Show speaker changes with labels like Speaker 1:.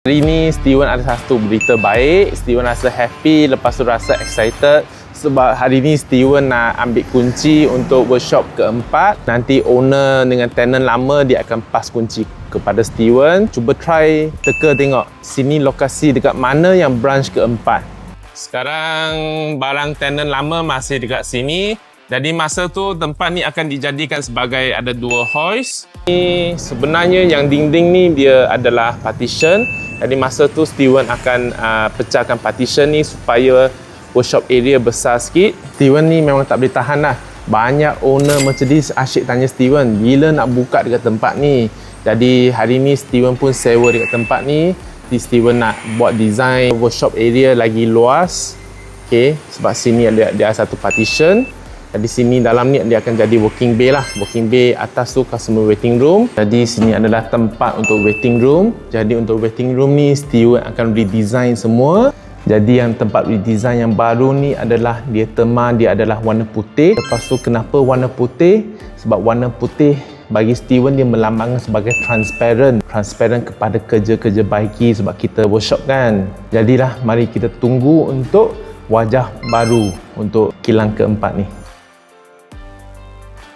Speaker 1: Hari ni Steven ada satu berita baik. Steven rasa happy, lepas tu rasa excited sebab hari ni Steven nak ambil kunci untuk workshop keempat. Nanti owner dengan tenant lama dia akan pass kunci kepada Steven. Cuba try teka tengok sini lokasi dekat mana yang branch keempat. Sekarang barang tenant lama masih dekat sini. Jadi masa tu tempat ni akan dijadikan sebagai ada dua hoist. Ni sebenarnya yang dinding ni dia adalah partition. Jadi masa tu Steven akan pecahkan partition ni supaya workshop area besar sikit. Steven ni memang tak boleh tahan lah. Banyak owner Mercedes asyik tanya Steven bila nak buka dekat tempat ni. Jadi hari ni Steven pun sewa dekat tempat ni. Jadi Steven nak buat design workshop area lagi luas. Okay, sebab sini dia ada satu partition. Jadi sini dalam ni dia akan jadi working bay lah. Working bay atas tu customer waiting room. Jadi sini adalah tempat untuk waiting room. Jadi untuk waiting room ni Steven akan redesign semua. Jadi yang tempat redesign yang baru ni adalah dia tema dia adalah warna putih. Lepas tu kenapa warna putih? Sebab warna putih bagi Steven dia melambangkan sebagai transparent. Transparent kepada kerja-kerja baiki sebab kita workshop kan. Jadilah mari kita tunggu untuk wajah baru untuk kilang keempat ni.